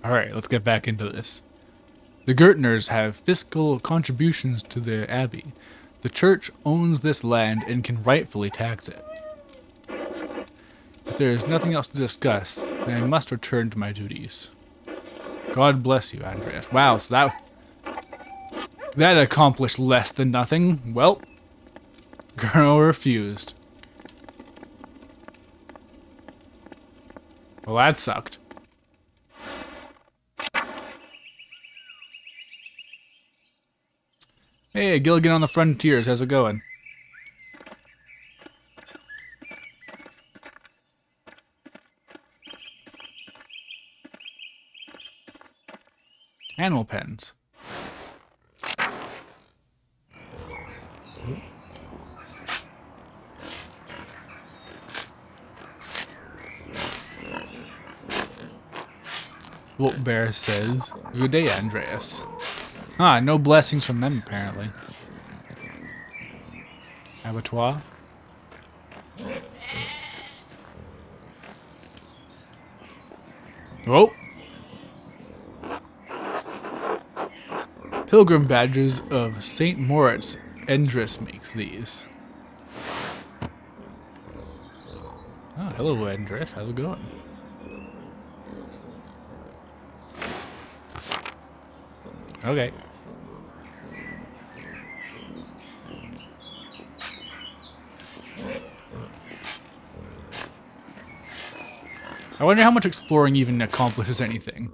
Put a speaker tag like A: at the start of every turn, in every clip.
A: Alright, let's get back into this. The Gertners have fiscal contributions to the abbey. The church owns this land and can rightfully tax it. If there is nothing else to discuss, then I must return to my duties. God bless you, Andreas. Wow, so that accomplished less than nothing. Well, Colonel refused. Well, that sucked. Hey, Gilligan on the Frontiers, how's it going? Animal pens. Wolf Bear says, "Good day, Andreas." Ah, no blessings from them, apparently. Abattoir. Oh! Pilgrim badges of St. Moritz Endris makes these. Oh, hello, Endris. How's it going? Okay. I wonder how much exploring even accomplishes anything.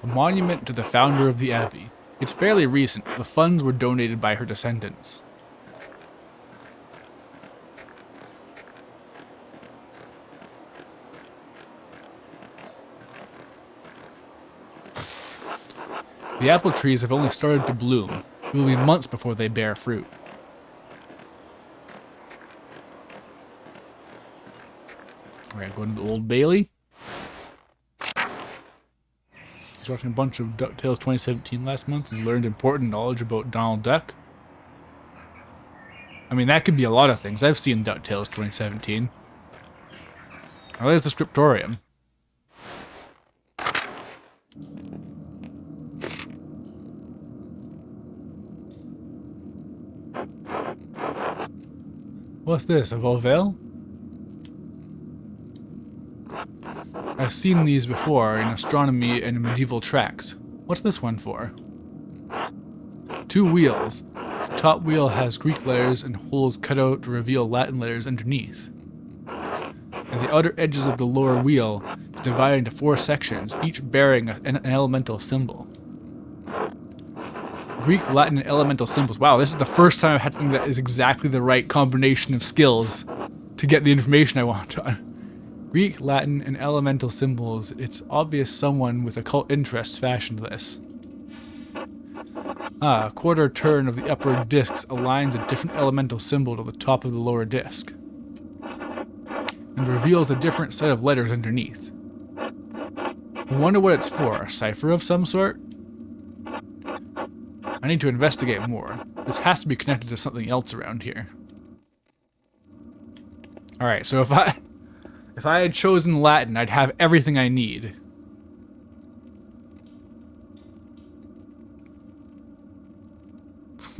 A: A monument to the founder of the abbey. It's fairly recent. The funds were donated by her descendants. The apple trees have only started to bloom. It will be months before they bear fruit. Alright, going to the Old Bailey. He's watching a bunch of DuckTales 2017 last month and learned important knowledge about Donald Duck. I mean, that could be a lot of things. I've seen DuckTales 2017. Oh, there's the scriptorium. What's this, a Volvel? I've seen these before in astronomy and medieval tracks. What's this one for? 2 wheels. The top wheel has Greek letters and holes cut out to reveal Latin letters underneath. And the outer edges of the lower wheel is divided into 4 sections, each bearing an elemental symbol. Greek, Latin, and elemental symbols. Wow, this is the first time I've had something that is exactly the right combination of skills to get the information I want on. Greek, Latin, and elemental symbols. It's obvious someone with occult interests fashioned this. A quarter turn of the upper discs aligns a different elemental symbol to the top of the lower disc, and reveals a different set of letters underneath. I wonder what it's for. A cipher of some sort? I need to investigate more. This has to be connected to something else around here. Alright, so if I had chosen Latin, I'd have everything I need.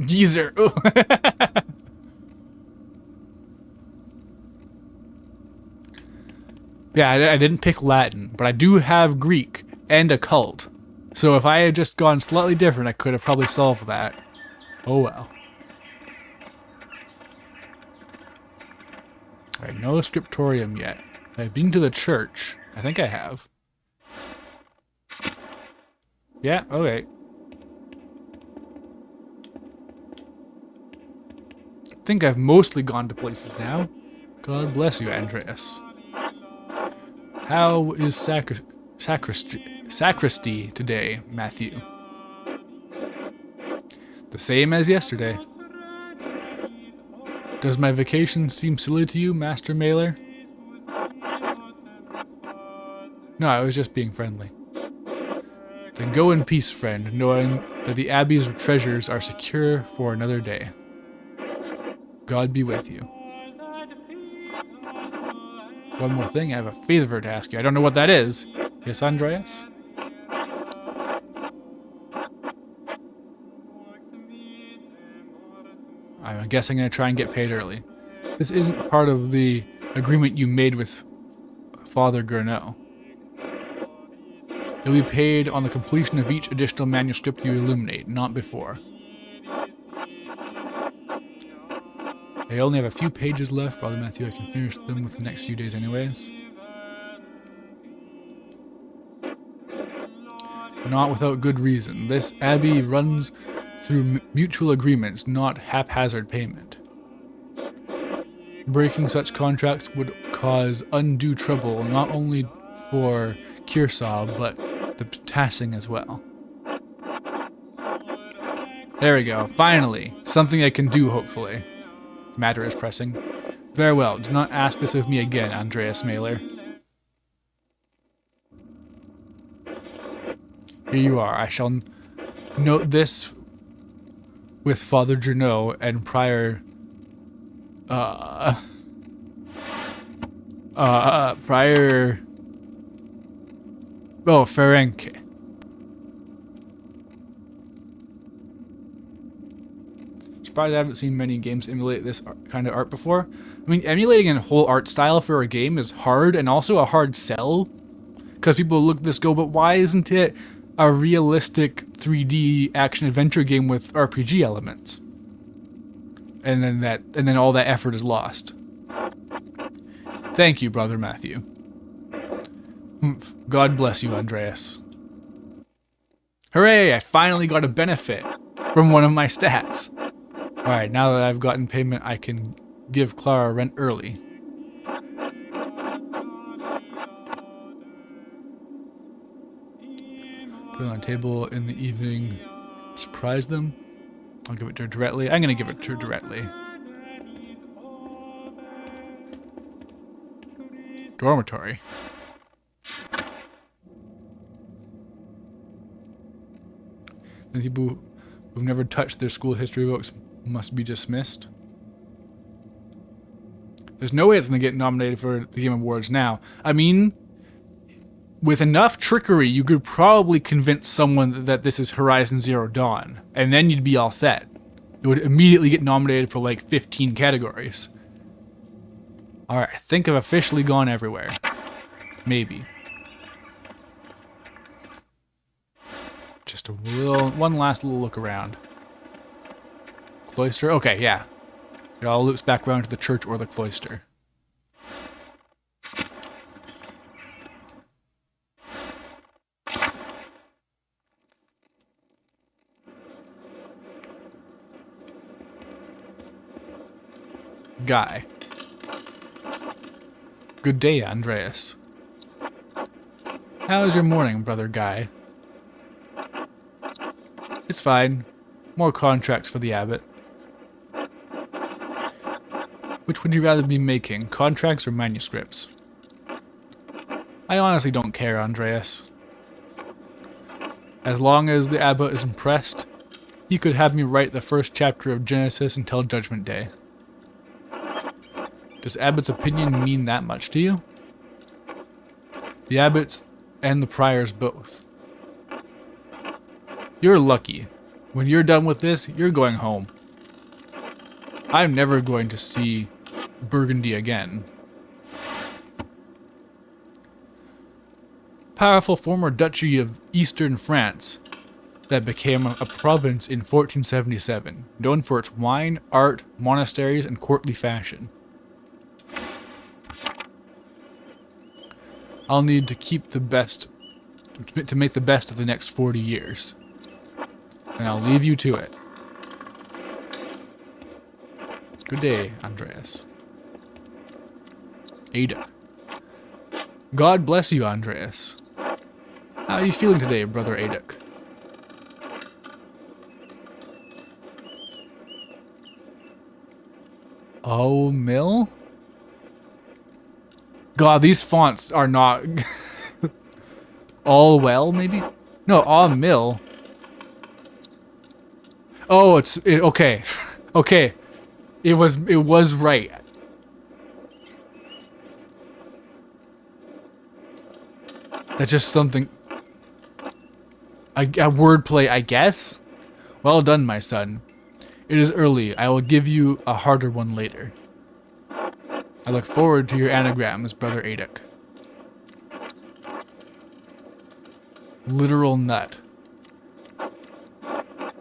A: Geezer. Yeah, I didn't pick Latin, but I do have Greek and occult. So if I had just gone slightly different, I could have probably solved that. Oh well. Alright, no scriptorium yet. I've been to the church. I think I have. Yeah, okay. I think I've mostly gone to places now. God bless you, Andreas. How is sacristy today, Matthew? The same as yesterday. Does my vacation seem silly to you, Master Mailer? No, I was just being friendly. Then go in peace, friend, knowing that the Abbey's treasures are secure for another day. God be with you. One more thing, I have a favor to ask you. I don't know what that is. Yes, Andreas? I guess I'm going to try and get paid early. This isn't part of the agreement you made with Father Gurnot. You'll be paid on the completion of each additional manuscript you illuminate, not before. I only have a few pages left, Brother Matthew. I can finish them within the next few days anyways. Not without good reason. This abbey runs through mutual agreements, not haphazard payment. Breaking such contracts would cause undue trouble not only for Kearsarge, but the Tassing as well. There we go. Finally. Something I can do, hopefully. The matter is pressing. Very well. Do not ask this of me again, Andreas Mailer. Here you are. I shall note this with Father Gurnot and Prior... Prior... Oh, Ferenc. Surprised I haven't seen many games emulate this kind of art before. I mean, emulating a whole art style for a game is hard, and also a hard sell. Because people look at this go, but why isn't it a realistic 3D action-adventure game with RPG elements? And then all that effort is lost. Thank you, Brother Matthew. God bless you, Andreas. Hooray! I finally got a benefit from one of my stats. Alright, now that I've gotten payment, I can give Clara rent early. Put it on the table in the evening. Surprise them. I'll give it to her directly. I'm going to give it to her directly. Dormitory. The people who've never touched their school history books must be dismissed. There's no way it's going to get nominated for the Game Awards now. I mean, with enough trickery, you could probably convince someone that this is Horizon Zero Dawn, and then you'd be all set. It would immediately get nominated for like 15 categories. Alright, I think I've officially gone everywhere. Maybe. Just one last little look around. Cloister? Okay, yeah. It all loops back around to the church or the cloister. Guy. Good day, Andreas. How is your morning, Brother Guy? It's fine. More contracts for the abbot. Which would you rather be making, contracts or manuscripts? I honestly don't care, Andreas. As long as the abbot is impressed, he could have me write the first chapter of Genesis until Judgment Day. Does Abbott's opinion mean that much to you? The Abbots and the Priors both. You're lucky. When you're done with this, you're going home. I'm never going to see Burgundy again. Powerful former duchy of Eastern France that became a province in 1477, known for its wine, art, monasteries, and courtly fashion. I'll need to keep the best, to make the best of the next 40 years. And I'll leave you to it. Good day, Andreas. Ada. God bless you, Andreas. How are you feeling today, Brother Aduk? Oh, Mill? God, these fonts are not... All well, maybe? No, all mill. Oh, okay. Okay. It was right. That's just something... a wordplay, I guess? Well done, my son. It is early. I will give you a harder one later. I look forward to your anagrams, Brother Adek. Literal nut.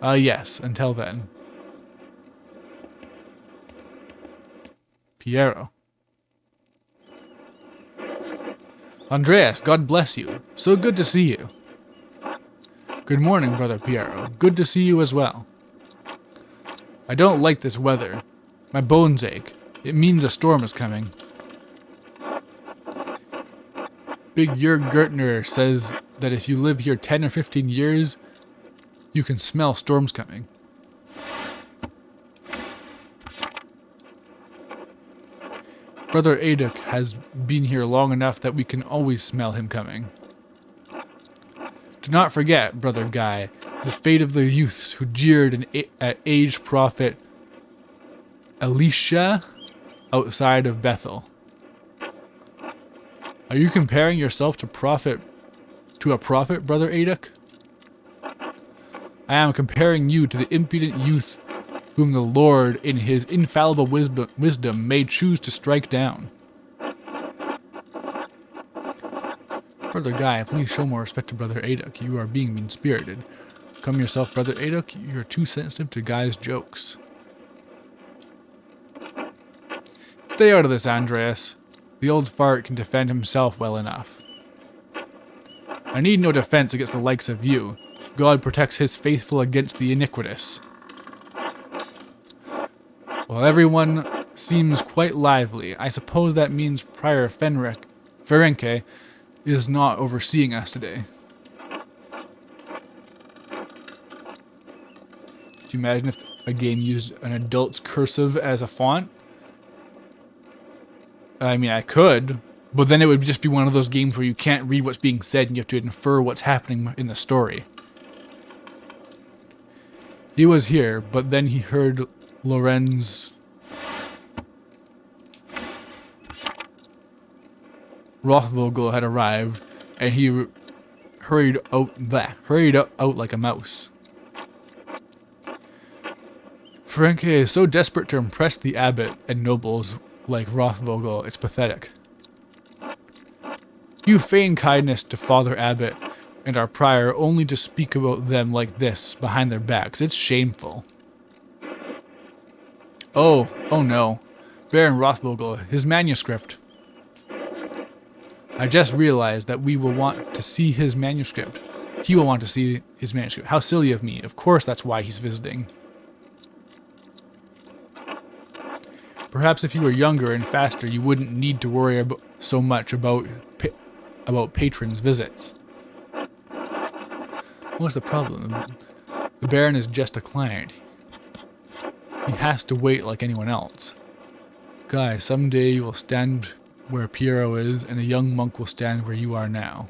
A: Yes, until then. Piero. Andreas, God bless you. So good to see you. Good morning, Brother Piero. Good to see you as well. I don't like this weather. My bones ache. It means a storm is coming. Big Jörg Gertner says that if you live here 10 or 15 years, you can smell storms coming. Brother Adek has been here long enough that we can always smell him coming. Do not forget, Brother Guy, the fate of the youths who jeered at aged prophet Elisha outside of Bethel. Are you comparing yourself to a prophet, Brother Adek? I am comparing you to the impudent youth whom the Lord, in his infallible wisdom, may choose to strike down. Brother Guy, please show more respect to Brother Adek. You are being mean-spirited. Come yourself, Brother Adek. You are too sensitive to Guy's jokes. Stay out of this, Andreas. The old fart can defend himself well enough. I need no defense against the likes of you. God protects his faithful against the iniquitous. Well, everyone seems quite lively. I suppose that means Prior Ferenke is not overseeing us today. Could you imagine if a game used an adult's cursive as a font? I mean, I could, but then it would just be one of those games where you can't read what's being said and you have to infer what's happening in the story. He was here, but then he heard Lorenz Rothvogel had arrived, and he hurried out like a mouse. Ferenke is so desperate to impress the abbot and nobles like Rothvogel, it's pathetic. You feign kindness to Father Abbot and our prior only to speak about them like this behind their backs. It's shameful. Oh no. Baron Rothvogel, his manuscript. I just realized that we will want to see his manuscript. He will want to see his manuscript. How silly of me. Of course that's why he's visiting. Perhaps if you were younger and faster, you wouldn't need to worry so much about patrons' visits. What's the problem? The Baron is just a client. He has to wait like anyone else. Guy, someday you will stand where Piero is, and a young monk will stand where you are now.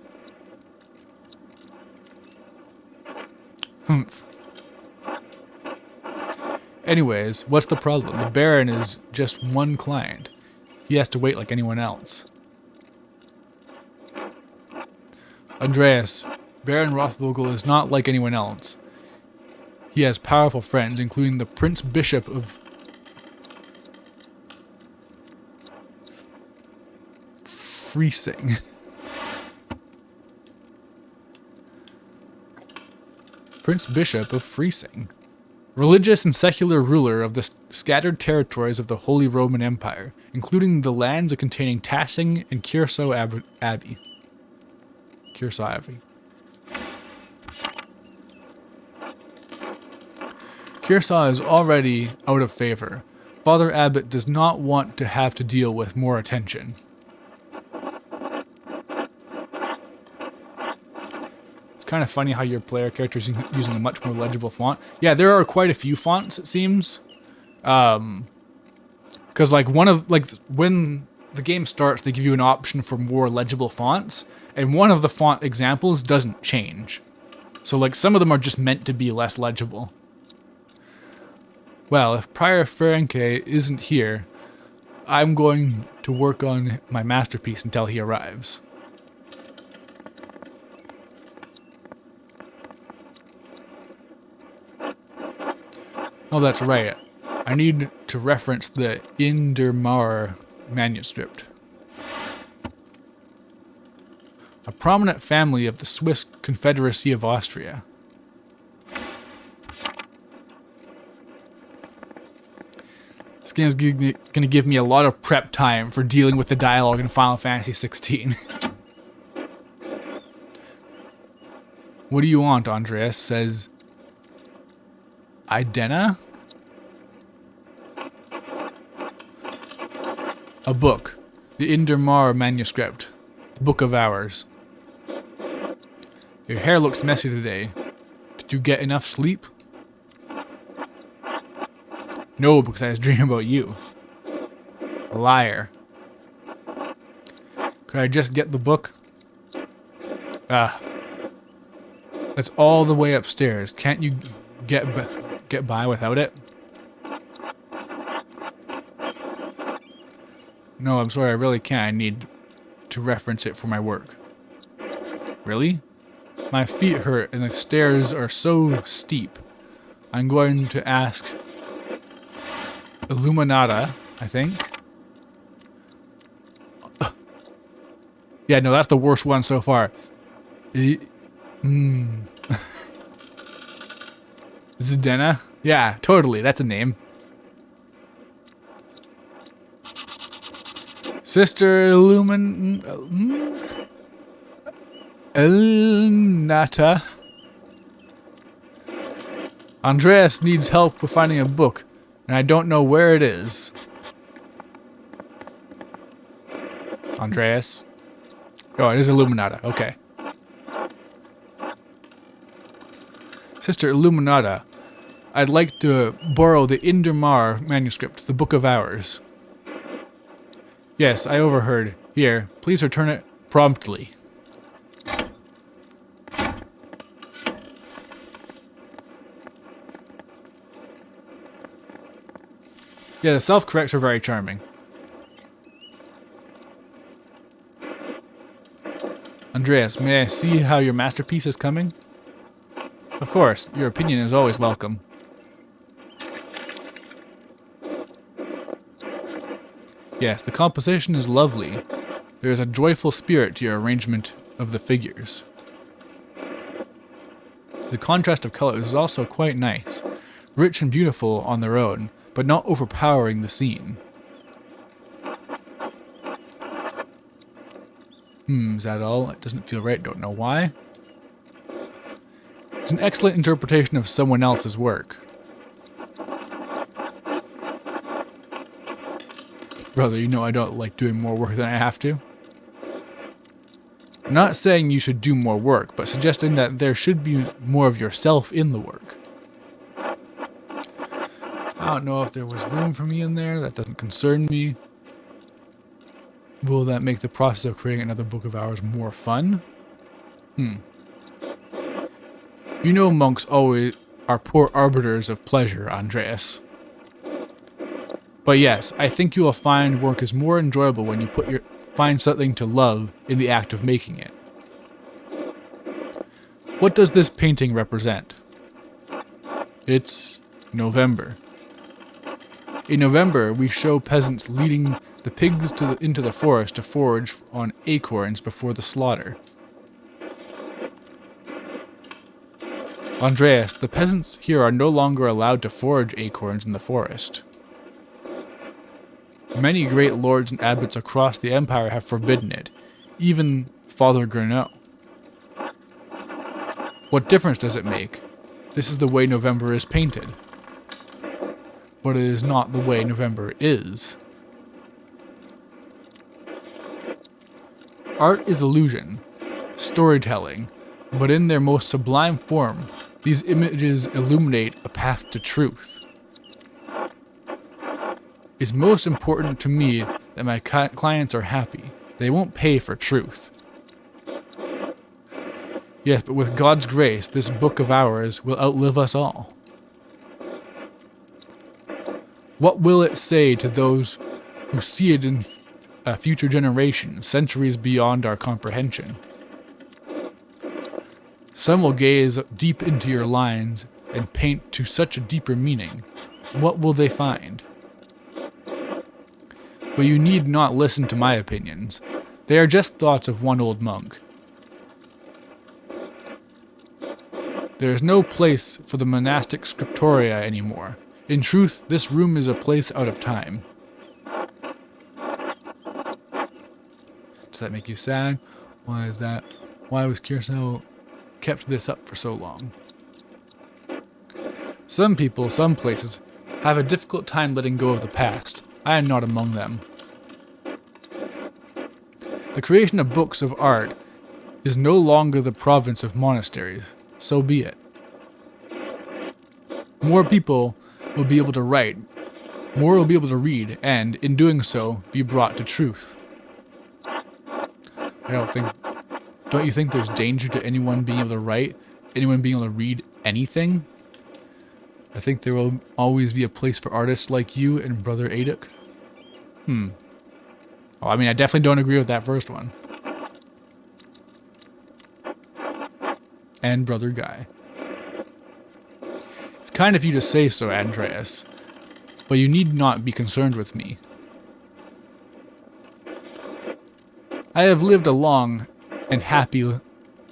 A: Humph. Anyways, what's the problem? The Baron is just one client. He has to wait like anyone else. Andreas, Baron Rothvogel is not like anyone else. He has powerful friends, including the Prince Bishop of Freesing. Prince Bishop of Freesing. Religious and secular ruler of the scattered territories of the Holy Roman Empire, including the lands containing Tassing and Curacao Abbey. Curacao Abbey. Curacao is already out of favor. Father Abbot does not want to have to deal with more attention. Kind of funny how your player character is using a much more legible font. Yeah, there are quite a few fonts, it seems. Because when the game starts, they give you an option for more legible fonts, and one of the font examples doesn't change. So like some of them are just meant to be less legible. Well, if Prior Ferenke isn't here, I'm going to work on my masterpiece until he arrives. Oh, that's right. I need to reference the Indermauer manuscript. A prominent family of the Swiss Confederacy of Austria. This game is going to give me a lot of prep time for dealing with the dialogue in Final Fantasy 16. What do you want, Andreas? Says Idena? A book. The Indermauer manuscript. The Book of Hours. Your hair looks messy today. Did you get enough sleep? No, because I was dreaming about you. A liar. Could I just get the book? Ah. That's all the way upstairs. Can't you get by without it? No, I'm sorry, I really can't. I need to reference it for my work. Really? My feet hurt and the stairs are so steep. I'm going to ask Illuminata, I think. Yeah, no, that's the worst one so far. Zdena? Yeah, totally, that's a name. Sister Ilnata. Andreas needs help with finding a book, and I don't know where it is. Andreas? Oh, it is Illuminata. Okay. Sister Illuminata, I'd like to borrow the Indermauer manuscript, the Book of Hours. Yes, I overheard. Here, please return it promptly. Yeah, the self-corrects are very charming. Andreas, may I see how your masterpiece is coming? Of course, your opinion is always welcome. Yes, the composition is lovely. There is a joyful spirit to your arrangement of the figures. The contrast of colors is also quite nice, rich and beautiful on their own, but not overpowering the scene. Is that all? It doesn't feel right, don't know why. It's an excellent interpretation of someone else's work. Brother, you know I don't like doing more work than I have to. I'm not saying you should do more work, but suggesting that there should be more of yourself in the work. I don't know if there was room for me in there. That doesn't concern me. Will that make the process of creating another Book of Hours more fun? You know monks always are poor arbiters of pleasure, Andreas. But yes, I think you will find work is more enjoyable when you find something to love in the act of making it. What does this painting represent? It's November. In November, we show peasants leading the pigs into the forest to forage on acorns before the slaughter. Andreas, the peasants here are no longer allowed to forage acorns in the forest. Many great lords and abbots across the empire have forbidden it, even Father Gurnot. What difference does it make? This is the way November is painted. But it is not the way November is. Art is illusion, storytelling, but in their most sublime form, these images illuminate a path to truth. It's most important to me that my clients are happy. They won't pay for truth. Yes, but with God's grace, this Book of Hours will outlive us all. What will it say to those who see it in a future generation, centuries beyond our comprehension? Some will gaze deep into your lines and paint to such a deeper meaning What will they find? But you need not listen to my opinions. They are just thoughts of one old monk. There is no place for the monastic scriptoria anymore. In truth, this room is a place out of time. Does that make you sad? Why is that? Why was Kirso kept this up for so long? Some people, some places, have a difficult time letting go of the past. I am not among them. The creation of books of art is no longer the province of monasteries. So be it. More people will be able to write, more will be able to read, and, in doing so, be brought to truth. Don't you think there's danger to anyone being able to write, anyone being able to read anything? I think there will always be a place for artists like you and Brother Aduk. Oh, I mean, I definitely don't agree with that first one. And Brother Guy. It's kind of you to say so, Andreas, but you need not be concerned with me. I have lived a long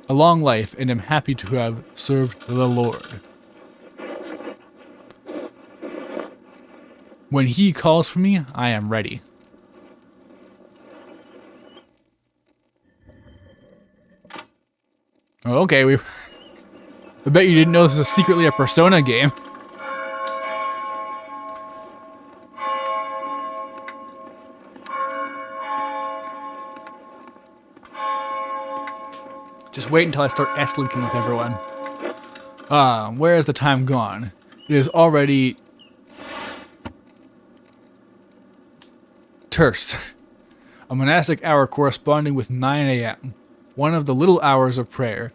A: life, and am happy to have served the Lord. When he calls for me, I am ready. Oh, okay, I bet you didn't know this is secretly a Persona game. Just wait until I start S-linking with everyone. Where has the time gone? It is already terse. A monastic hour corresponding with 9 a.m. One of the little hours of prayer.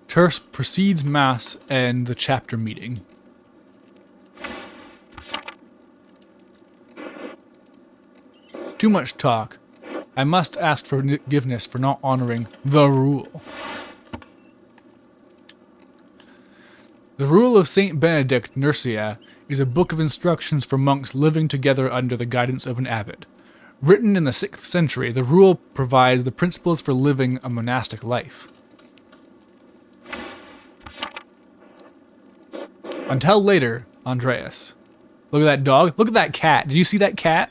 A: Terse precedes Mass and the chapter meeting. Too much talk. I must ask forgiveness for not honoring the rule. The Rule of Saint Benedict Nursia is a book of instructions for monks living together under the guidance of an abbot. Written in the 6th century, the rule provides the principles for living a monastic life. Until later, Andreas. Look at that dog. Look at that cat. Did you see that cat?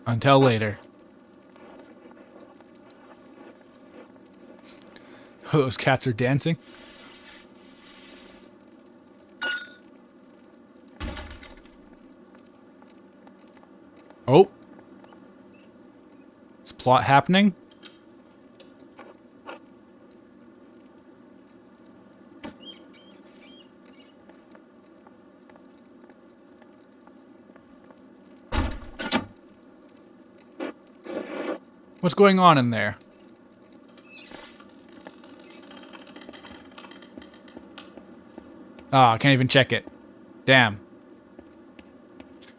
A: Until later. Oh, those cats are dancing. Oh. Is plot happening? What's going on in there? Ah, I can't even check it. Damn.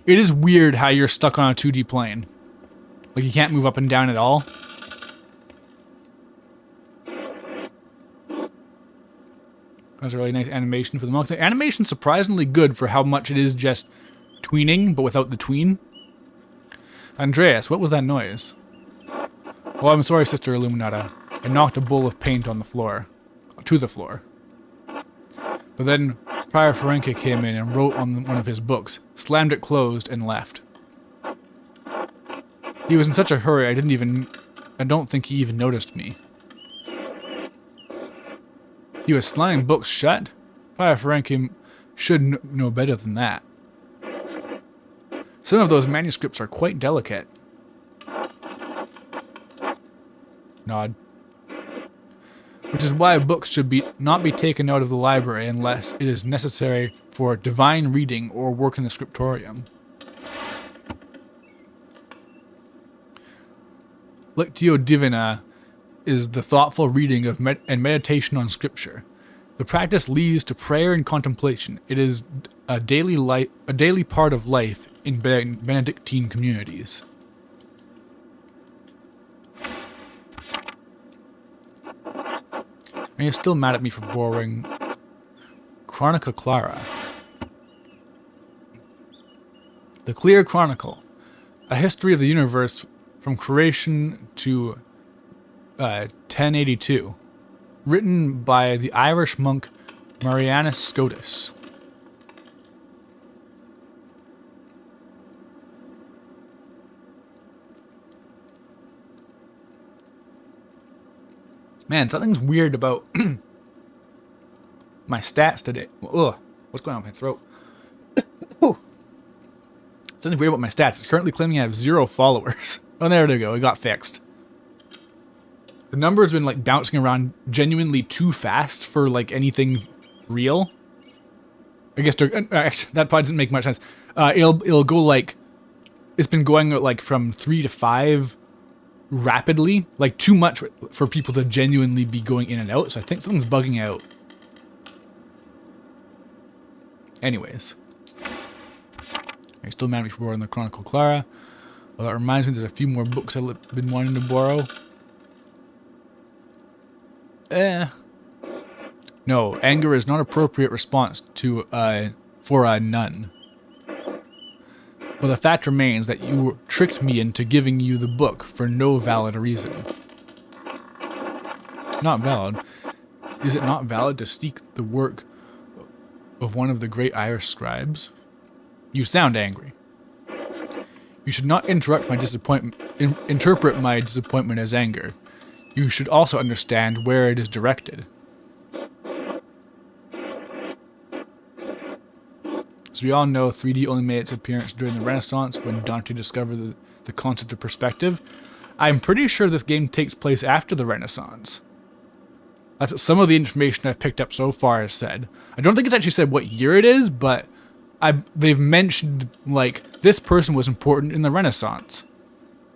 A: It is weird how you're stuck on a 2D plane. Like you can't move up and down at all. That's a really nice animation for the monk. The animation's surprisingly good for how much it is just tweening, but without the tween. Andreas, what was that noise? Oh, I'm sorry, Sister Illuminata. I knocked a bowl of paint on the floor. To the floor. But then Prior Ferenca came in and wrote on one of his books, slammed it closed, and left. He was in such a hurry, I don't think he even noticed me. He was slamming books shut? Prior Ferenca should know better than that. Some of those manuscripts are quite delicate. Nod. Which is why books should not be taken out of the library unless it is necessary for divine reading or work in the scriptorium. Lectio Divina is the thoughtful reading of and meditation on Scripture. The practice leads to prayer and contemplation. It is a daily part of life in Benedictine communities. And you're still mad at me for borrowing Chronica Clara. The Clear Chronicle, a history of the universe from creation to 1082, written by the Irish monk Marianus Scotus. Man, something's weird about my stats today. Ugh, what's going on with my throat? Something weird about my stats. It's currently claiming I have 0 followers. Oh, there we go. It got fixed. The number's been like bouncing around genuinely too fast for like anything real. I guess that probably doesn't make much sense. It'll go like, it's been going like from 3 to 5 rapidly, like too much for people to genuinely be going in and out. So I think something's bugging out. Anyways, I still managed to borrow in the Chronicle Clara. Well, that reminds me, there's a few more books I've been wanting to borrow. No, anger is not appropriate response to for a nun. But the fact remains that you tricked me into giving you the book for no valid reason. Not valid. Is it not valid to seek the work of one of the great Irish scribes? You sound angry. You should not interrupt my disappointment. Interpret my disappointment as anger. You should also understand where it is directed. As we all know, 3D only made its appearance during the Renaissance when Dante discovered the concept of perspective. I'm pretty sure this game takes place after the Renaissance. That's what some of the information I've picked up so far has said. I don't think it's actually said what year it is, but they've mentioned, like, this person was important in the Renaissance.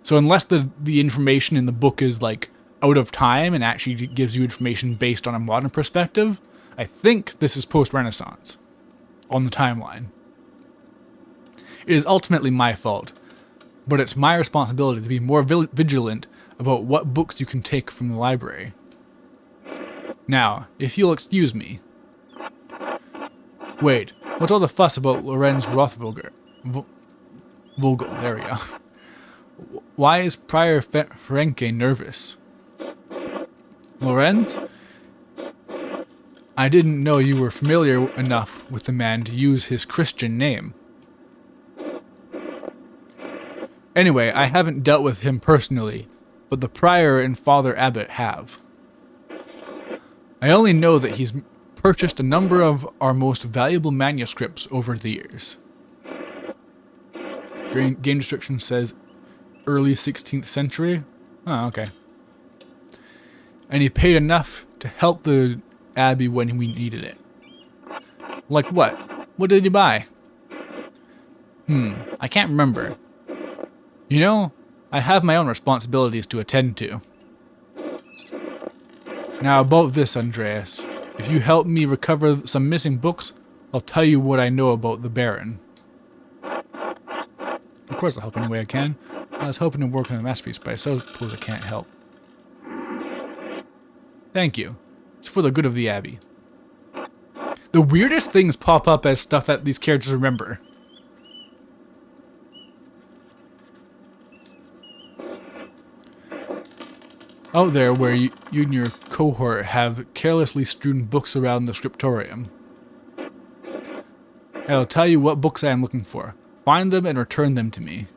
A: So unless the information in the book is, like, out of time and actually gives you information based on a modern perspective, I think this is post-Renaissance on the timeline. It is ultimately my fault, but it's my responsibility to be more vigilant about what books you can take from the library. Now, if you'll excuse me. Wait, what's all the fuss about Lorenz Rothvogel? Vogel, there we go. Why is Prior Ferenque nervous? Lorenz? I didn't know you were familiar enough with the man to use his Christian name. Anyway, I haven't dealt with him personally, but the prior and Father Abbot have. I only know that he's purchased a number of our most valuable manuscripts over the years. Game description says early 16th century. Oh, okay. And he paid enough to help the Abbey when we needed it. Like what? What did you buy? I can't remember. You know, I have my own responsibilities to attend to. Now about this, Andreas. If you help me recover some missing books, I'll tell you what I know about the Baron. Of course I'll help any way I can. I was hoping to work on a masterpiece, but I suppose I can't help. Thank you. It's for the good of the Abbey. The weirdest things pop up as stuff that these characters remember. Out there where you and your cohort have carelessly strewn books around the scriptorium. I'll tell you what books I am looking for. Find them and return them to me.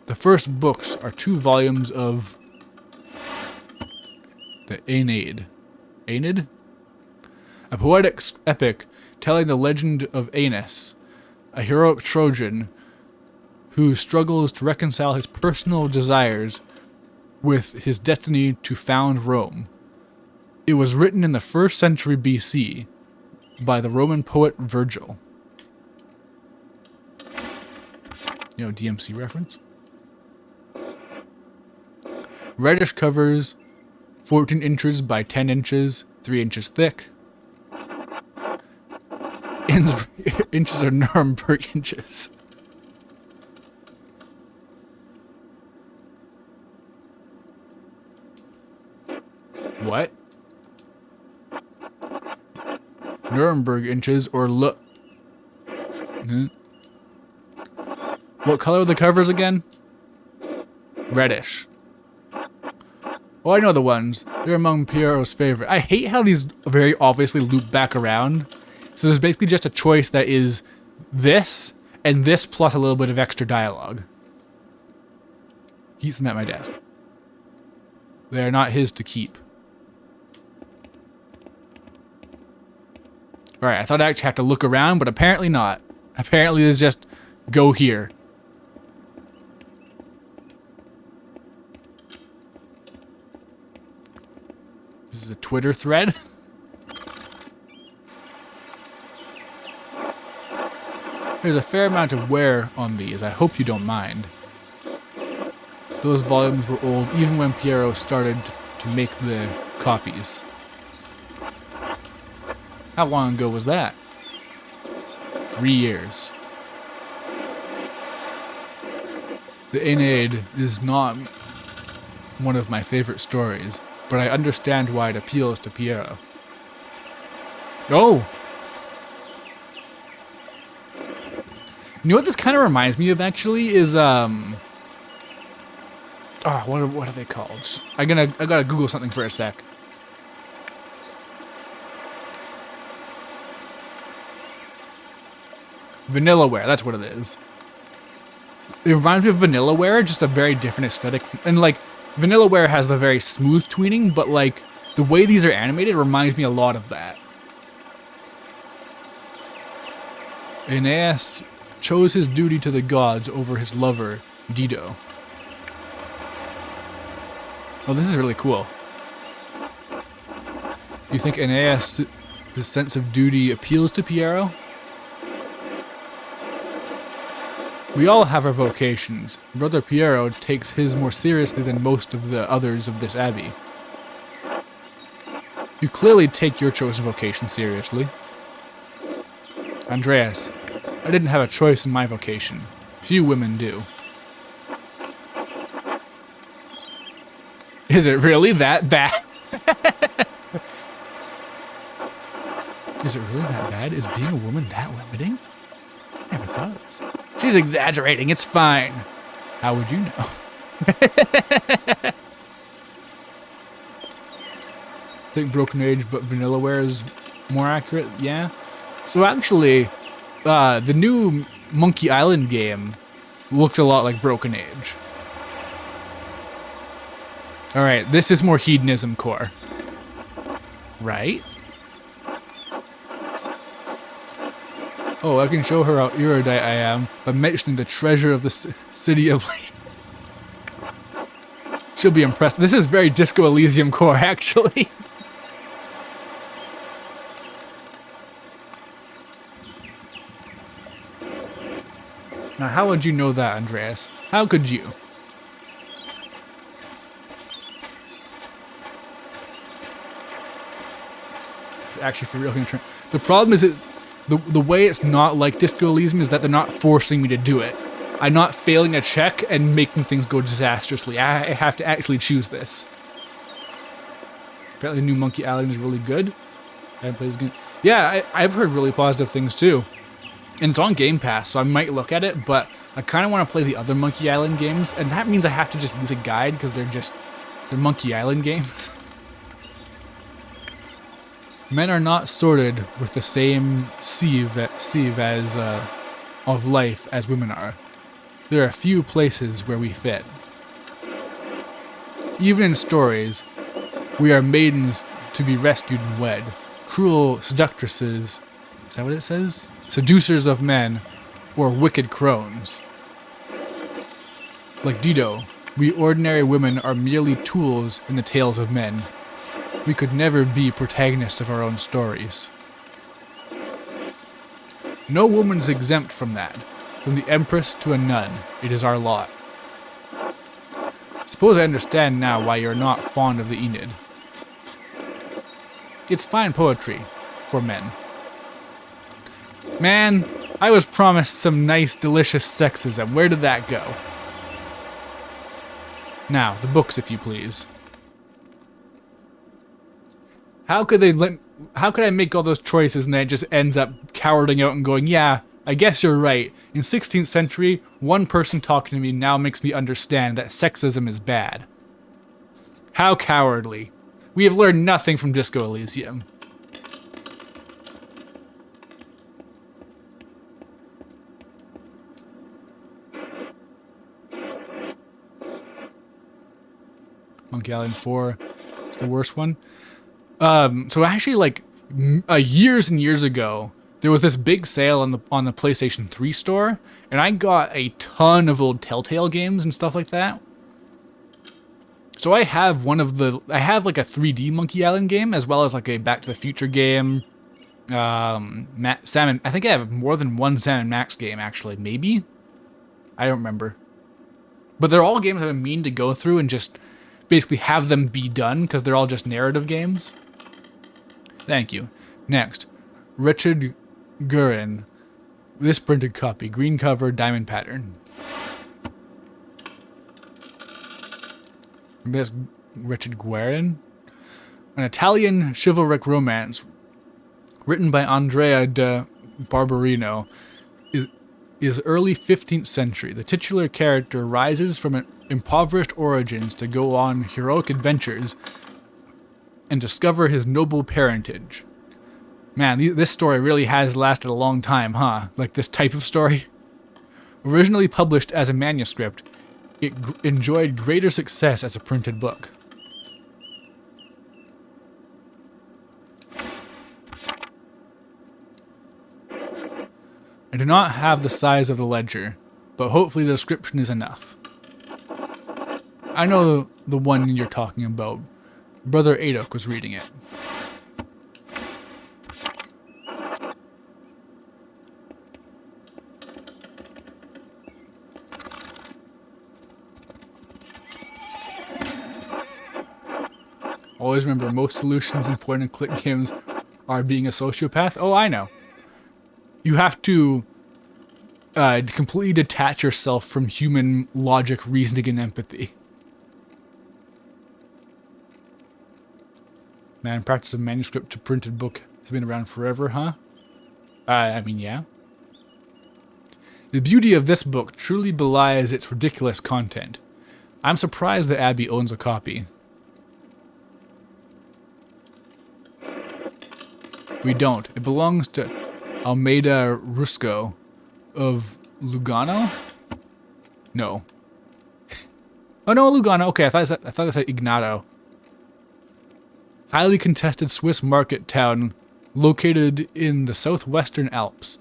A: The first books are 2 volumes of the Aeneid. Aeneid? A poetic epic telling the legend of Aeneas, a heroic Trojan who struggles to reconcile his personal desires with his destiny to found Rome. It was written in the 1st century BC by the Roman poet Virgil. You know, DMC reference? Reddish covers, 14 inches by 10 inches, 3 inches thick. Inches are Nuremberg inches. What? Nuremberg inches or look. What color are the covers again? Reddish. Oh, I know the ones. They're among Piero's favorite. I hate how these very obviously loop back around. So there's basically just a choice that is this and this plus a little bit of extra dialogue. Keeps them at my desk. They are not his to keep. Alright, I thought I actually had to look around, but apparently not. Apparently there's just go here. This is a Twitter thread. There's a fair amount of wear on these. I hope you don't mind. Those volumes were old even when Piero started to make the copies. How long ago was that? 3 years. The Aeneid is not one of my favorite stories, but I understand why it appeals to Piero. Oh! You know what this kind of reminds me of, actually, is, what are they called? I gotta Google something for a sec. Vanillaware, that's what it is. It reminds me of Vanillaware, just a very different aesthetic. And, like, Vanillaware has the very smooth tweening, but, like, the way these are animated reminds me a lot of that. Aeneas chose his duty to the gods over his lover, Dido. Oh, this is really cool. Do you think Aeneas' sense of duty appeals to Piero? We all have our vocations. Brother Piero takes his more seriously than most of the others of this abbey. You clearly take your chosen vocation seriously. Andreas, I didn't have a choice in my vocation. Few women do. Is it really that bad? Is it really that bad? Is being a woman that limiting? I never thought of this. She's exaggerating, it's fine. How would you know? Think Broken Age, but Vanillaware is more accurate? Yeah. So actually, the new Monkey Island game looks a lot like Broken Age. Alright, this is more hedonism core. Right? Oh, I can show her how erudite I am by mentioning the treasure of the city of ladies. She'll be impressed. This is very Disco Elysium core, actually. Now, how would you know that, Andreas? How could you? It's actually for real. The problem is the way it's not like Disco Elysium is that they're not forcing me to do it. I'm not failing a check and making things go disastrously. I have to actually choose this. Apparently, the new Monkey Island is really good. I haven't played this game. Yeah, I've heard really positive things too. And it's on Game Pass, so I might look at it, but I kind of want to play the other Monkey Island games, and that means I have to just use a guide because they're Monkey Island games. Men are not sorted with the same sieve as of life as women are. There are few places where we fit. Even in stories, we are maidens to be rescued and wed. Cruel seductresses, is that what it says? Seducers of men, or wicked crones. Like Dido, we ordinary women are merely tools in the tales of men. We could never be protagonists of our own stories. No woman's exempt from that. From the empress to a nun, it is our lot. Suppose I understand now why you're not fond of the Aeneid. It's fine poetry for men. Man, I was promised some nice, delicious sexism. Where did that go? Now, the books, if you please. How could I make all those choices and then it just ends up cowarding out and going, yeah, I guess you're right. In 16th century, one person talking to me now makes me understand that sexism is bad. How cowardly. We have learned nothing from Disco Elysium. Monkey Island 4 is the worst one. So actually, like, years and years ago, there was this big sale on the PlayStation 3 store, and I got a ton of old Telltale games and stuff like that. So I have like a 3D Monkey Island game, as well as like a Back to the Future game. Sam, I think I have more than one Sam and Max game, actually. Maybe? I don't remember. But they're all games I mean to go through and just basically have them be done, because they're all just narrative games. Thank you. Next, Richard Guerin. This printed copy. Green cover, diamond pattern. Maybe that's Richard Guerin? An Italian chivalric romance written by Andrea de Barberino is early 15th century. The titular character rises from impoverished origins to go on heroic adventures and discover his noble parentage. Man, this story really has lasted a long time, huh? Like this type of story. Originally published as a manuscript, it enjoyed greater success as a printed book. I do not have the size of the ledger, but hopefully the description is enough. I know the one you're talking about. Brother Adok was reading it. Always remember, most solutions in point-and-click games are being a sociopath. Oh, I know. You have to completely detach yourself from human logic, reasoning, and empathy. Man, practice of manuscript to printed book has been around forever, huh? I mean, yeah. The beauty of this book truly belies its ridiculous content. I'm surprised that Abby owns a copy. We don't. It belongs to Almeida Rusco of Lugano? No. Oh no, Lugano. Okay, I thought I said Ignato. Highly contested Swiss market town located in the southwestern Alps.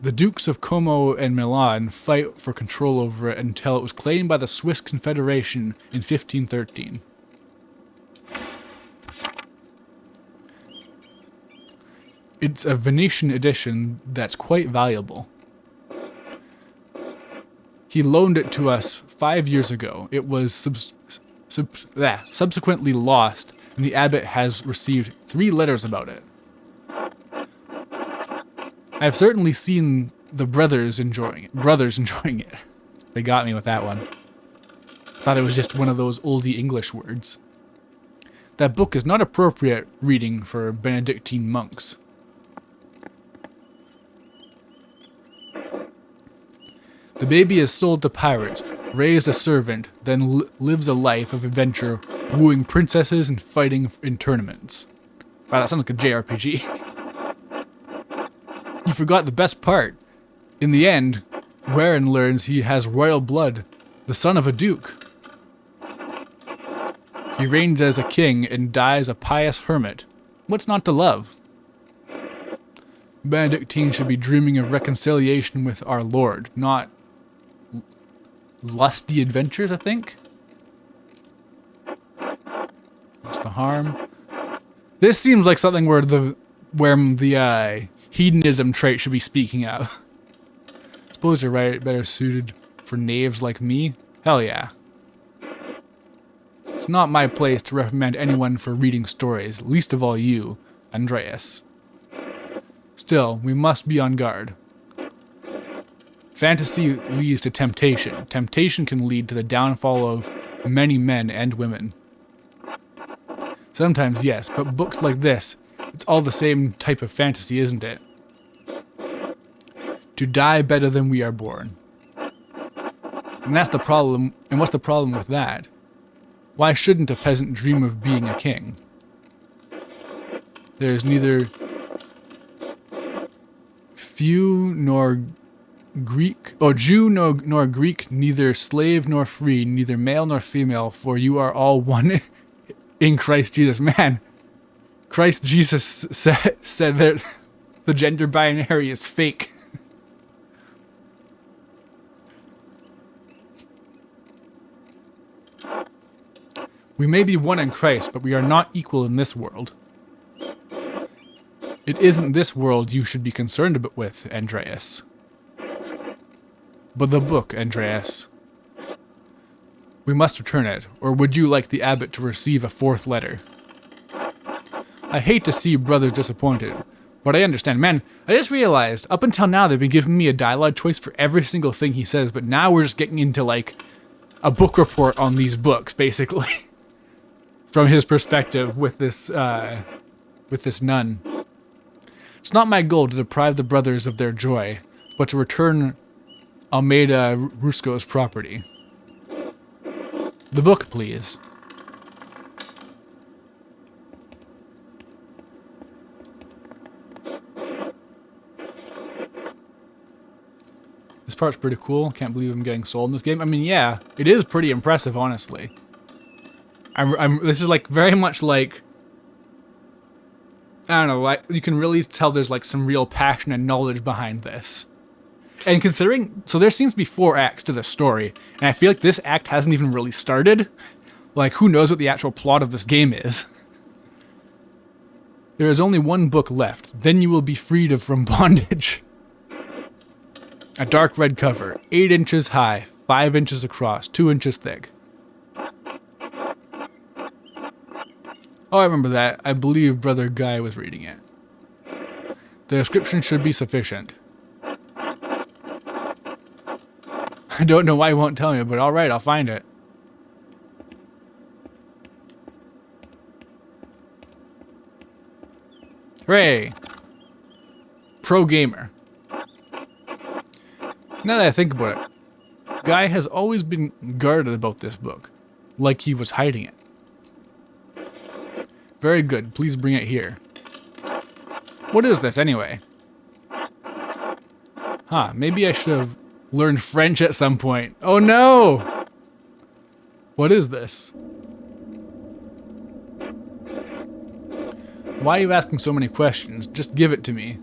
A: The Dukes of Como and Milan fight for control over it until it was claimed by the Swiss Confederation in 1513. It's a Venetian edition that's quite valuable. He loaned it to us 5 years ago. It was subsequently lost, and the abbot has received 3 letters about it. I've certainly seen the brothers enjoying it. They got me with that one. Thought it was just one of those oldie English words. That book is not appropriate reading for Benedictine monks. The baby is sold to pirates, raised a servant, then lives a life of adventure, wooing princesses and fighting in tournaments. Wow, that sounds like a JRPG. You forgot the best part. In the end, Guerin learns he has royal blood, the son of a duke. He reigns as a king and dies a pious hermit. What's not to love? Benedictine should be dreaming of reconciliation with our Lord, not lusty adventures, I think. What's the harm? This seems like something where the hedonism trait should be speaking of. Suppose you're right, better suited for knaves like me? Hell yeah. It's not my place to recommend anyone for reading stories, least of all you. Andreas. Still, we must be on guard. Fantasy leads to temptation. Temptation can lead to the downfall of many men and women. Sometimes, yes, but books like this, it's all the same type of fantasy, isn't it? To die better than we are born. And that's the problem. And what's the problem with that? Why shouldn't a peasant dream of being a king? There is neither few nor Greek, or Jew nor Greek, neither slave nor free, neither male nor female, for you are all one in Christ Jesus. Man, Christ Jesus said that the gender binary is fake. We may be one in Christ, but we are not equal in this world. It isn't this world you should be concerned with, Andreas. But the book, Andreas. We must return it, or would you like the abbot to receive a fourth letter? I hate to see brothers disappointed, but I understand. Man, I just realized, up until now they've been giving me a dialogue choice for every single thing he says, but now we're just getting into, like, a book report on these books, basically. From his perspective with this nun. It's not my goal to deprive the brothers of their joy, but to return Almeida Rusco's property. The book, please. This part's pretty cool. Can't believe I'm getting sold in this game. I mean, yeah, it is pretty impressive, honestly. This is like very much like, I don't know, like you can really tell there's like some real passion and knowledge behind this. And considering, so there seems to be 4 acts to this story, and I feel like this act hasn't even really started. Like, who knows what the actual plot of this game is? There is only one book left, then you will be freed from bondage. A dark red cover, 8 inches high, 5 inches across, 2 inches thick. Oh, I remember that. I believe Brother Guy was reading it. The description should be sufficient. I don't know why he won't tell me, but alright, I'll find it. Hooray! Pro gamer. Now that I think about it, Guy has always been guarded about this book, like he was hiding it. Very good, please bring it here. What is this, anyway? Huh, maybe I should have learned French at some point. Oh no! What is this? Why are you asking so many questions? Just give it to me.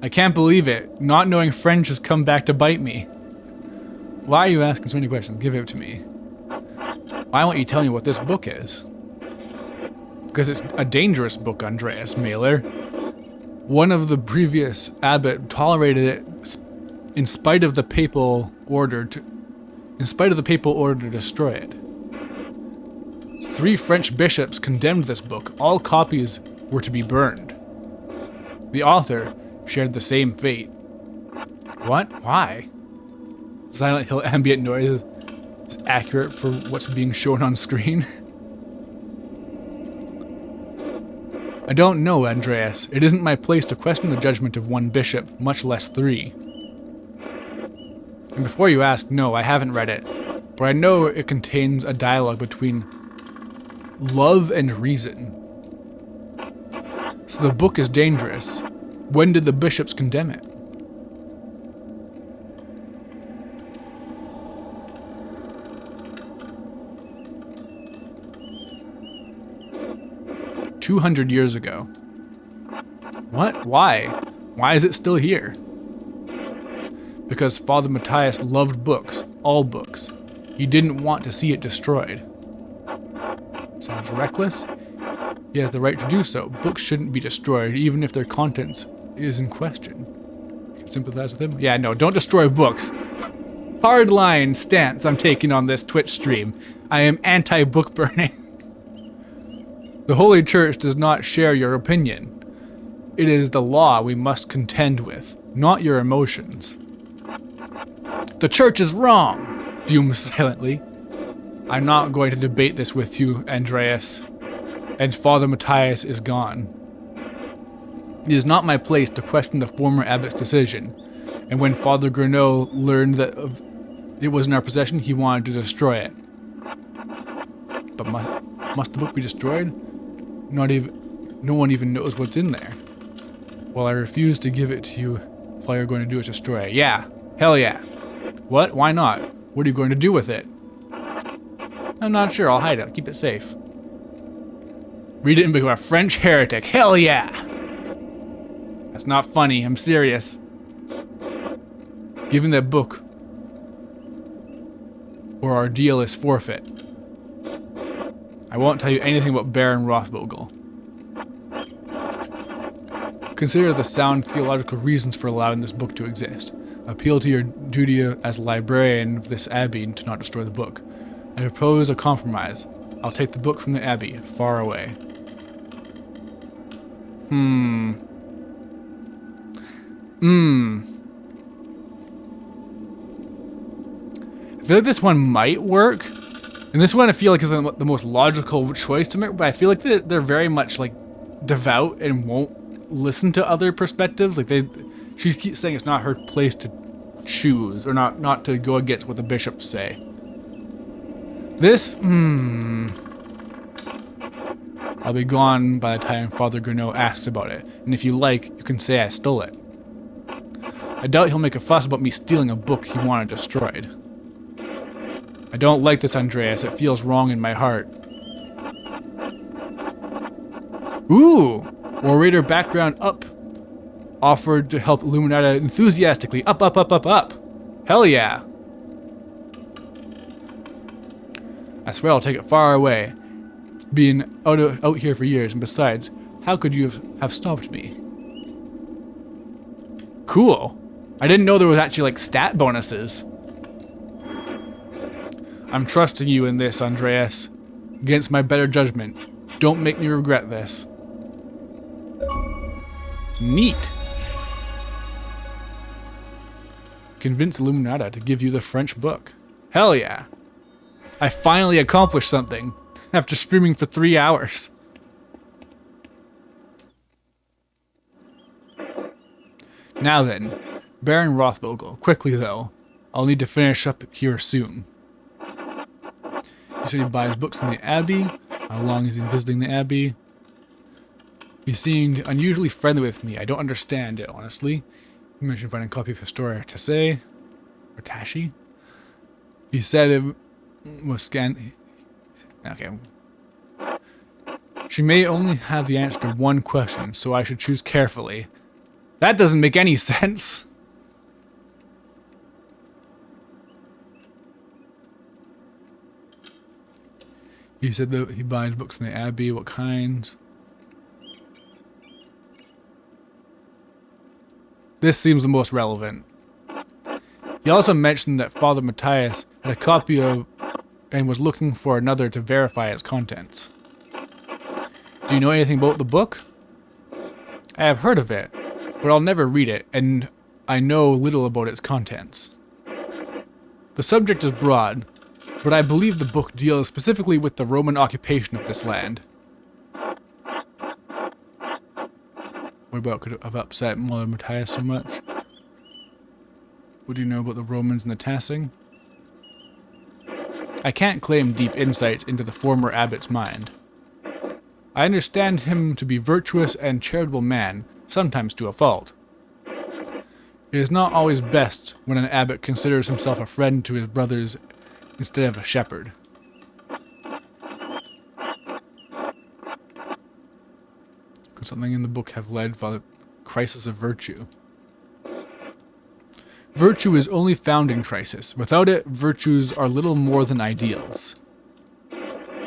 A: I can't believe it. Not knowing French has come back to bite me. Why are you asking so many questions? Give it to me. Why won't you tell me what this book is? Because it's a dangerous book, Andreas Mailer. One of the previous abbot tolerated it in spite of the papal order to destroy it. 3 French bishops condemned this book. All copies were to be burned. The author shared the same fate. What? Why? Silent Hill ambient noise is accurate for what's being shown on screen. I don't know, Andreas. It isn't my place to question the judgment of one bishop, much less 3. And before you ask, no, I haven't read it, but I know it contains a dialogue between love and reason. So the book is dangerous. When did the bishops condemn it? "200 years ago. What? Why? Why is it still here? Because Father Matthias loved books, all books. He didn't want to see it destroyed. Sounds reckless? He has the right to do so. Books shouldn't be destroyed, even if their contents is in question. You can sympathize with him? Yeah, no, don't destroy books. Hardline stance I'm taking on this Twitch stream. I am anti-book burning. The Holy Church does not share your opinion. It is the law we must contend with, not your emotions. The church is wrong, fumes silently. I'm not going to debate this with you, Andreas. And Father Matthias is gone. It is not my place to question the former abbot's decision, and when Father Gurneau learned that it was in our possession, he wanted to destroy it. But must the book be destroyed? No one even knows what's in there. Well, I refuse to give it to you if all you're going to do is destroy it. Yeah, hell yeah. What? Why not? What are you going to do with it? I'm not sure. I'll hide it. I'll keep it safe. Read it and become a French heretic. Hell yeah! That's not funny. I'm serious. Give him that book, or our deal is forfeit. I won't tell you anything about Baron Rothvogel. Consider the sound theological reasons for allowing this book to exist. Appeal to your duty as librarian of this abbey to not destroy the book. I propose a compromise. I'll take the book from the abbey, far away. I feel like this one might work. And this one I feel like is the most logical choice to make, but I feel like they're very much like devout and won't listen to other perspectives. Like she keeps saying it's not her place to choose, or not to go against what the bishops say. This, I'll be gone by the time Father Gurneau asks about it, and if you like, you can say I stole it. I doubt he'll make a fuss about me stealing a book he wanted destroyed. I don't like this, Andreas. It feels wrong in my heart. Ooh! Orator background up. Offered to help Illuminata enthusiastically. Up, up, up, up, up. Hell yeah. I swear I'll take it far away. It's been out here for years, and besides, how could you have stopped me? Cool. I didn't know there was actually like stat bonuses. I'm trusting you in this, Andreas. Against my better judgment. Don't make me regret this. Neat. Convince Illuminata to give you the French book. Hell yeah. I finally accomplished something after streaming for 3 hours. Now then, Baron Rothvogel. Quickly though, I'll need to finish up here soon. He said he buys books from the Abbey. How long has he been visiting the Abbey? He seemed unusually friendly with me. I don't understand it, honestly. He mentioned finding a copy of Historia Tasse, or Tashi. He said it was scanned. Okay. She may only have the answer to one question, so I should choose carefully. That doesn't make any sense. He said that he buys books from the Abbey. What kinds? This seems the most relevant. He also mentioned that Father Matthias had a copy of and was looking for another to verify its contents. Do you know anything about the book? I have heard of it, but I'll never read it, and I know little about its contents. The subject is broad, but I believe the book deals specifically with the Roman occupation of this land. What about could have upset Mother Matthias so much? What do you know about the Romans and the Tassing? I can't claim deep insights into the former abbot's mind. I understand him to be virtuous and charitable man, sometimes to a fault. It is not always best when an abbot considers himself a friend to his brothers instead of a shepherd. Could something in the book have led to the crisis of virtue? Virtue is only found in crisis. Without it, virtues are little more than ideals.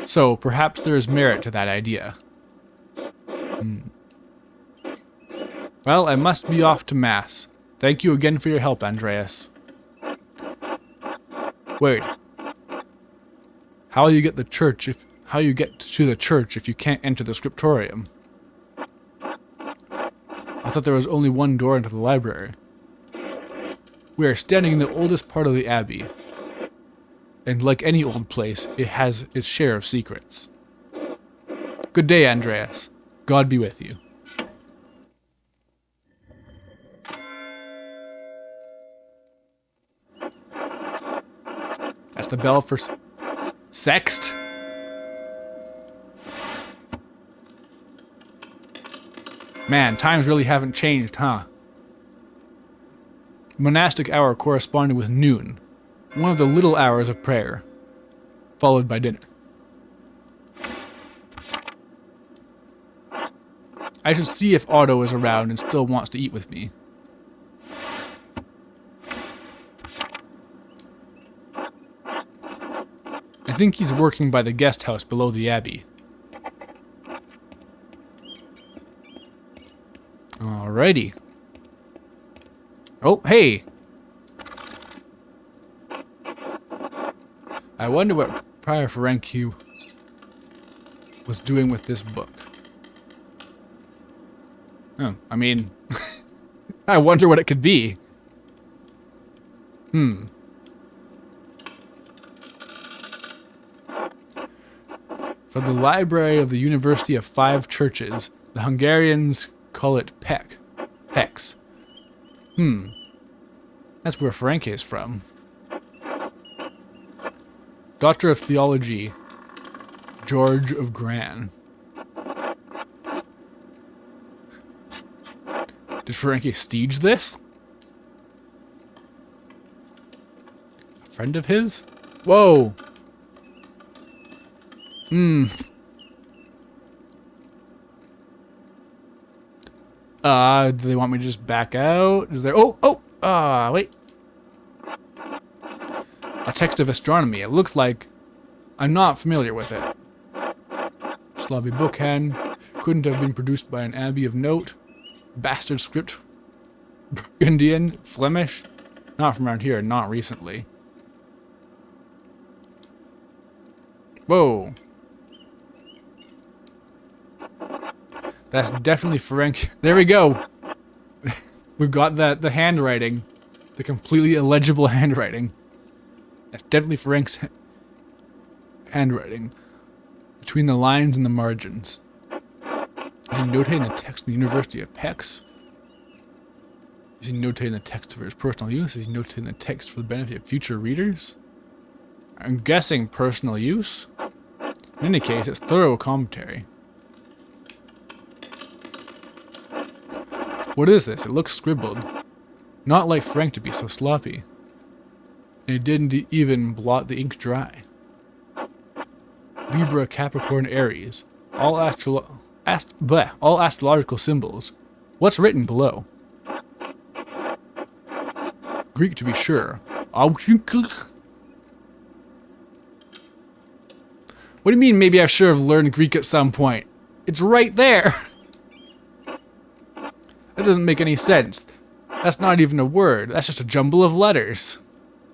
A: So, perhaps there is merit to that idea. Well, I must be off to Mass. Thank you again for your help, Andreas. Wait. How you get to the church if you can't enter the scriptorium? I thought there was only one door into the library. We are standing in the oldest part of the Abbey. And like any old place, it has its share of secrets. Good day, Andreas. God be with you. That's the bell for Sext? Man, times really haven't changed, huh? Monastic hour corresponded with noon, one of the little hours of prayer, followed by dinner. I should see if Otto is around and still wants to eat with me. I think he's working by the guest house below the Abbey. Alrighty. Oh, hey! I wonder what Prior Ferenc was doing with this book. Oh, I mean, I wonder what it could be. For the Library of the University of Five Churches, the Hungarians call it Pek. Pex. That's where Ferenc is from. Doctor of Theology, George of Gran. Did Ferenc stage this? A friend of his? Whoa! Do they want me to just back out? Is there... wait. A text of astronomy. It looks like I'm not familiar with it. Slavic bookhand. Couldn't have been produced by an abbey of note. Bastard script. Burgundian. Flemish. Not from around here, not recently. Whoa. That's definitely Ferenc. There we go. We've got the handwriting. The completely illegible handwriting. That's definitely Ferenc's handwriting. Between the lines and the margins. Is he notating the text of the University of Pex? Is he notating the text for his personal use? Is he notating the text for the benefit of future readers? I'm guessing personal use. In any case, it's thorough commentary. What is this? It looks scribbled. Not like Ferenc to be so sloppy. And it didn't even blot the ink dry. Libra, Capricorn, Aries. All astrological symbols. What's written below? Greek to be sure. What do you mean maybe I should have learned Greek at some point? It's right there! That doesn't make any sense. That's not even a word. That's just a jumble of letters.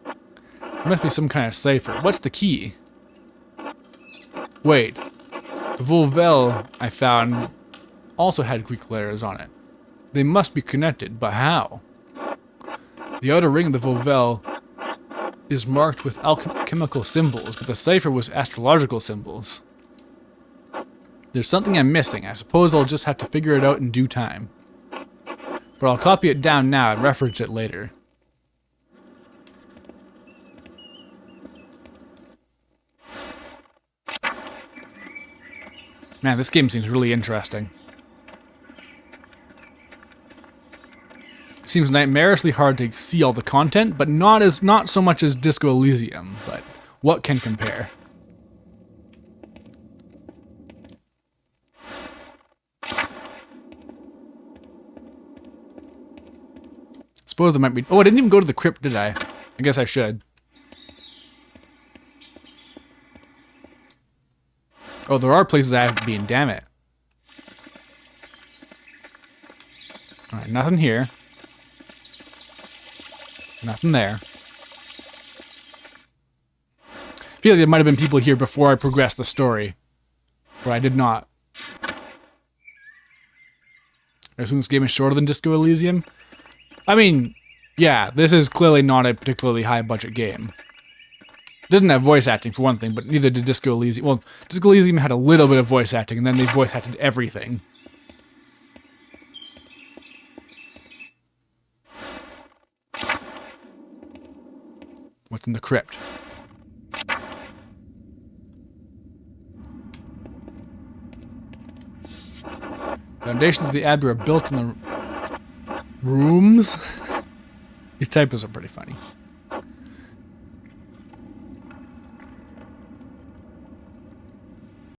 A: There must be some kind of cipher. What's the key? Wait. The Volvel I found also had Greek letters on it. They must be connected, but how? The outer ring of the Volvel is marked with alchemical symbols, but the cipher was astrological symbols. There's something I'm missing. I suppose I'll just have to figure it out in due time. But I'll copy it down now and reference it later. Man, this game seems really interesting. It seems nightmarishly hard to see all the content, but not so much as Disco Elysium, but what can compare? Suppose there might be... Oh, I didn't even go to the crypt, did I? I guess I should. Oh, there are places I have been, damn it. Alright, nothing here. Nothing there. I feel like there might have been people here before I progressed the story. But I did not. I assume this game is shorter than Disco Elysium. I mean, yeah, this is clearly not a particularly high-budget game. It doesn't have voice acting, for one thing, but neither did Disco Elysium. Well, Disco Elysium had a little bit of voice acting, and then they voice acted everything. What's in the crypt? Foundations of the Abbey are built in the rooms. These typos are pretty funny.